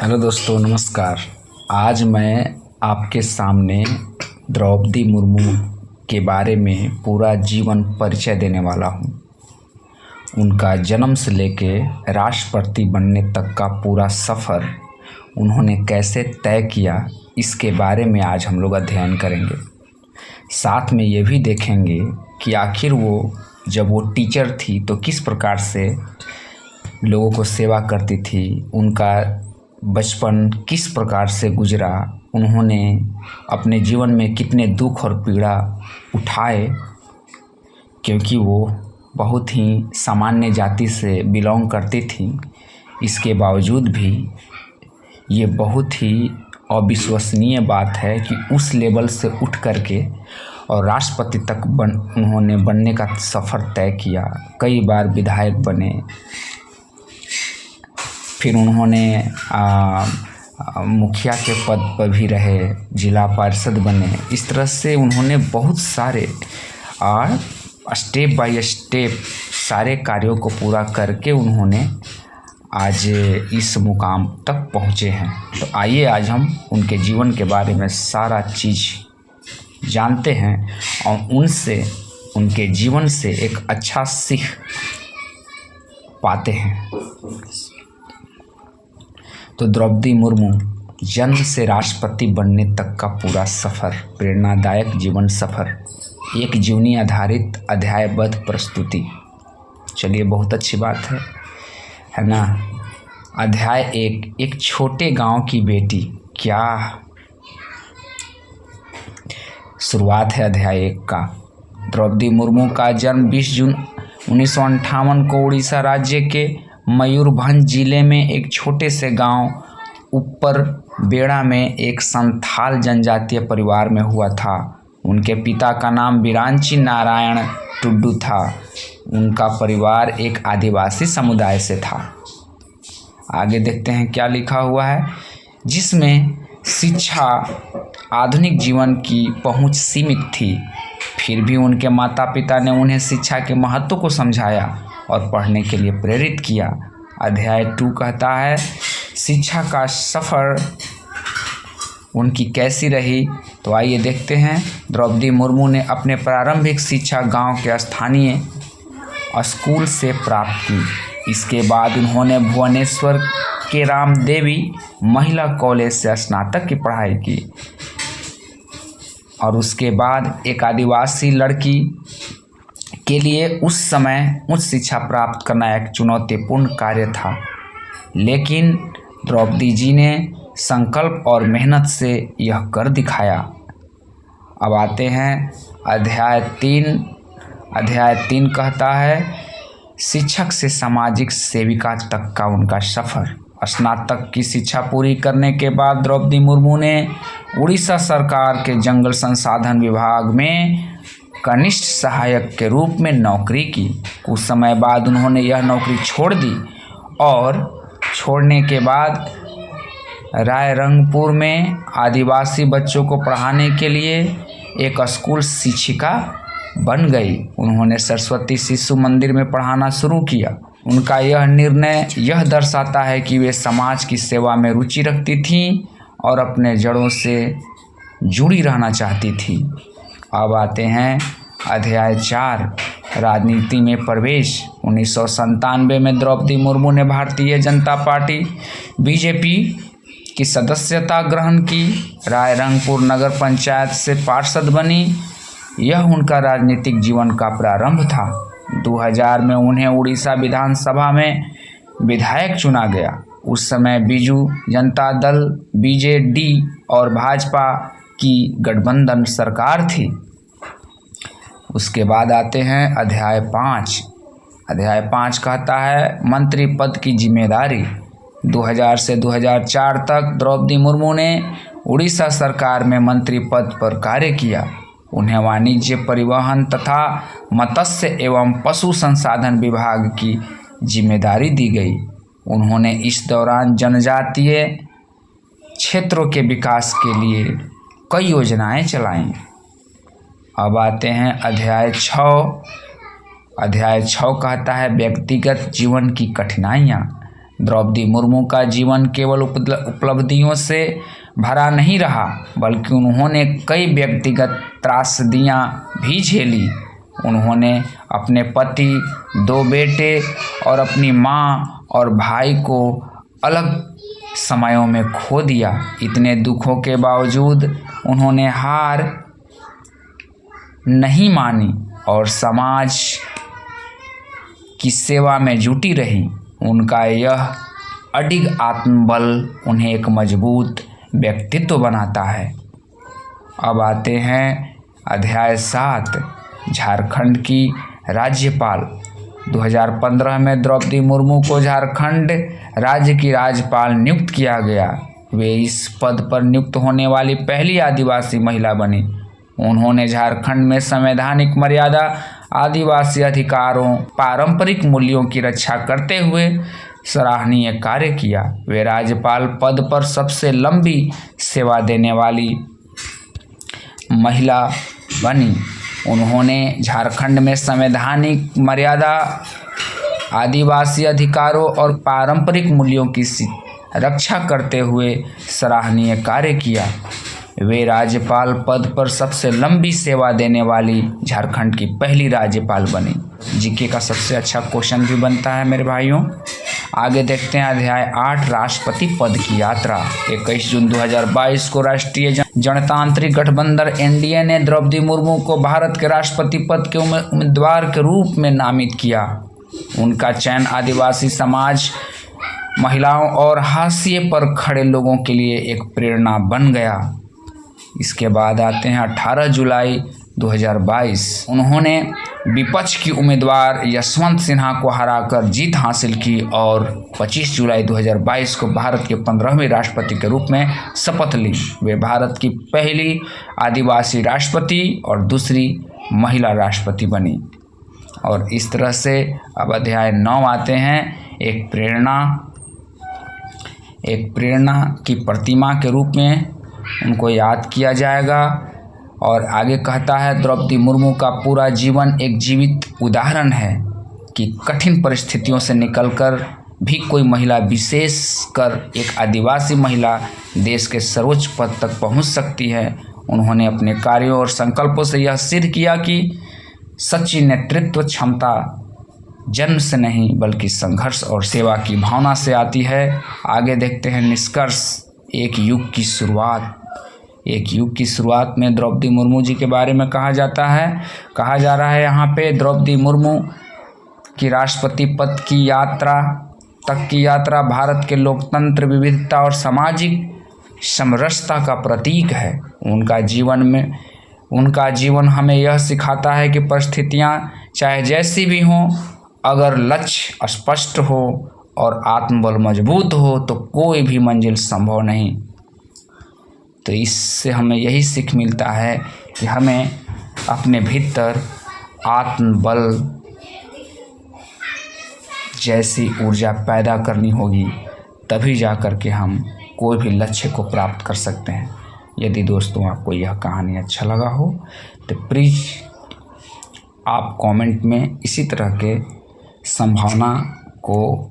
Hello दोस्तों, नमस्कार। आज मैं आपके सामने द्रौपदी मुर्मू के बारे में पूरा जीवन परिचय देने वाला हूँ। उनका जन्म से लेके राष्ट्रपति बनने तक का पूरा सफ़र उन्होंने कैसे तय किया, इसके बारे में आज हम लोग अध्ययन करेंगे। साथ में ये भी देखेंगे कि आखिर जब वो टीचर थी तो किस प्रकार से लोगों को सेवा करती थी, उनका बचपन किस प्रकार से गुजरा, उन्होंने अपने जीवन में कितने दुख और पीड़ा उठाए, क्योंकि वो बहुत ही सामान्य जाति से बिलोंग करती थी। इसके बावजूद भी ये बहुत ही अविश्वसनीय बात है कि उस लेवल से उठ करके और राष्ट्रपति तक उन्होंने बनने का सफ़र तय किया। कई बार विधायक बने, फिर उन्होंने मुखिया के पद पर भी रहे, जिला पार्षद बने। इस तरह से उन्होंने बहुत सारे और स्टेप बाय स्टेप सारे कार्यों को पूरा करके उन्होंने आज इस मुकाम तक पहुँचे हैं। तो आइए आज हम उनके जीवन के बारे में सारा चीज़ जानते हैं और उनके जीवन से एक अच्छा सीख पाते हैं। तो द्रौपदी मुर्मू जन्म से राष्ट्रपति बनने तक का पूरा सफ़र, प्रेरणादायक जीवन सफ़र, एक जीवनी आधारित अध्यायबद्ध प्रस्तुति। चलिए, बहुत अच्छी बात है ना। अध्याय एक छोटे गांव की बेटी। क्या शुरुआत है अध्याय 1 का। द्रौपदी मुर्मू का जन्म 20 जून 1958 को उड़ीसा राज्य के मयूरभंज जिले में एक छोटे से गांव ऊपर बेड़ा में एक संथाल जनजातीय परिवार में हुआ था। उनके पिता का नाम बिरांची नारायण टुड्डू था। उनका परिवार एक आदिवासी समुदाय से था। आगे देखते हैं क्या लिखा हुआ है। जिसमें शिक्षा आधुनिक जीवन की पहुंच सीमित थी, फिर भी उनके माता पिता ने उन्हें शिक्षा के महत्व को समझाया और पढ़ने के लिए प्रेरित किया। अध्याय 2 कहता है, शिक्षा का सफ़र उनकी कैसी रही। तो आइए देखते हैं। द्रौपदी मुर्मू ने अपने प्रारंभिक शिक्षा गांव के स्थानीय स्कूल से प्राप्त की। इसके बाद उन्होंने भुवनेश्वर के रामदेवी महिला कॉलेज से स्नातक की पढ़ाई की और उसके बाद एक आदिवासी लड़की के लिए उस समय उच्च शिक्षा प्राप्त करना एक चुनौतीपूर्ण कार्य था, लेकिन द्रौपदी जी ने संकल्प और मेहनत से यह कर दिखाया। अब आते हैं अध्याय 3 कहता है, शिक्षक से सामाजिक सेविका तक का उनका सफ़र। स्नातक की शिक्षा पूरी करने के बाद द्रौपदी मुर्मू ने उड़ीसा सरकार के जंगल संसाधन विभाग में कनिष्ठ सहायक के रूप में नौकरी की। कुछ समय बाद उन्होंने यह नौकरी छोड़ दी और छोड़ने के बाद रायरंगपुर में आदिवासी बच्चों को पढ़ाने के लिए एक स्कूल शिक्षिका बन गई। उन्होंने सरस्वती शिशु मंदिर में पढ़ाना शुरू किया। उनका यह निर्णय यह दर्शाता है कि वे समाज की सेवा में रुचि रखती थीं और अपने जड़ों से जुड़ी रहना चाहती थी। अब आते हैं अध्याय 4, राजनीति में प्रवेश। 1997 में द्रौपदी मुर्मू ने भारतीय जनता पार्टी बीजेपी की सदस्यता ग्रहण की। रायरंगपुर नगर पंचायत से पार्षद बनी। यह उनका राजनीतिक जीवन का प्रारंभ था। 2000 में उन्हें उड़ीसा विधानसभा में विधायक चुना गया। उस समय बीजू जनता दल बीजेडी और भाजपा की गठबंधन सरकार थी। उसके बाद आते हैं अध्याय 5। अध्याय 5 कहता है, मंत्री पद की जिम्मेदारी। 2000 से 2004 तक द्रौपदी मुर्मू ने उड़ीसा सरकार में मंत्री पद पर कार्य किया। उन्हें वाणिज्य, परिवहन तथा मत्स्य एवं पशु संसाधन विभाग की जिम्मेदारी दी गई। उन्होंने इस दौरान जनजातीय क्षेत्रों के विकास के लिए कई योजनाएं चलाईं। अब आते हैं अध्याय 6। अध्याय 6 कहता है, व्यक्तिगत जीवन की कठिनाइयाँ। द्रौपदी मुर्मू का जीवन केवल उपलब्धियों से भरा नहीं रहा, बल्कि उन्होंने कई व्यक्तिगत त्रासदियां भी झेली। उन्होंने अपने पति, 2 बेटे और अपनी मां और भाई को अलग समयों में खो दिया। इतने दुखों के बावजूद उन्होंने हार नहीं मानी और समाज की सेवा में जुटी रही। उनका यह अडिग आत्मबल उन्हें एक मजबूत व्यक्तित्व बनाता है। अब आते हैं अध्याय 7, झारखंड की राज्यपाल। 2015 में द्रौपदी मुर्मू को झारखंड राज्य की राज्यपाल नियुक्त किया गया। वे इस पद पर नियुक्त होने वाली पहली आदिवासी महिला बनी। उन्होंने झारखंड में संवैधानिक मर्यादा, आदिवासी अधिकारों, पारंपरिक मूल्यों की रक्षा करते हुए सराहनीय कार्य किया। वे राज्यपाल पद पर सबसे लंबी सेवा देने वाली महिला बनी। उन्होंने झारखंड में संवैधानिक मर्यादा, आदिवासी अधिकारों और पारंपरिक मूल्यों की रक्षा करते हुए सराहनीय कार्य किया। वे राज्यपाल पद पर सबसे लंबी सेवा देने वाली झारखंड की पहली राज्यपाल बनी। जीके का सबसे अच्छा क्वेश्चन भी बनता है मेरे भाइयों। आगे देखते हैं अध्याय 8, राष्ट्रपति पद की यात्रा। 21 जून 2022 को राष्ट्रीय जनतांत्रिक गठबंधन एनडीए ने द्रौपदी मुर्मू को भारत के राष्ट्रपति पद के उम्मीदवार के रूप में नामित किया। उनका चयन आदिवासी समाज, महिलाओं और हाशिए पर खड़े लोगों के लिए एक प्रेरणा बन गया। इसके बाद आते हैं 18 जुलाई 2022। उन्होंने विपक्ष की उम्मीदवार यशवंत सिन्हा को हराकर जीत हासिल की और 25 जुलाई 2022 को भारत के 15वें राष्ट्रपति के रूप में शपथ ली। वे भारत की पहली आदिवासी राष्ट्रपति और दूसरी महिला राष्ट्रपति बनी। और इस तरह से अब अध्याय 9 आते हैं। एक प्रेरणा की प्रतिमा के रूप में उनको याद किया जाएगा। और आगे कहता है, द्रौपदी मुर्मू का पूरा जीवन एक जीवित उदाहरण है कि कठिन परिस्थितियों से निकलकर भी कोई महिला, विशेषकर एक आदिवासी महिला, देश के सर्वोच्च पद तक पहुंच सकती है। उन्होंने अपने कार्यों और संकल्पों से यह सिद्ध किया कि सच्ची नेतृत्व क्षमता जन्म से नहीं बल्कि संघर्ष और सेवा की भावना से आती है। आगे देखते हैं निष्कर्ष। एक युग की शुरुआत में द्रौपदी मुर्मू जी के बारे में कहा जा रहा है यहाँ पे, द्रौपदी मुर्मू की राष्ट्रपति पद की यात्रा भारत के लोकतंत्र, विविधता और सामाजिक समरसता का प्रतीक है। उनका जीवन हमें यह सिखाता है कि परिस्थितियाँ चाहे जैसी भी हों, अगर लक्ष्य स्पष्ट हो और आत्मबल मजबूत हो तो कोई भी मंजिल संभव नहीं। तो इससे हमें यही सीख मिलता है कि हमें अपने भीतर आत्मबल जैसी ऊर्जा पैदा करनी होगी, तभी जा कर के हम कोई भी लक्ष्य को प्राप्त कर सकते हैं। यदि दोस्तों आपको यह कहानी अच्छा लगा हो तो प्लीज़ आप कमेंट में इसी तरह के संभावना को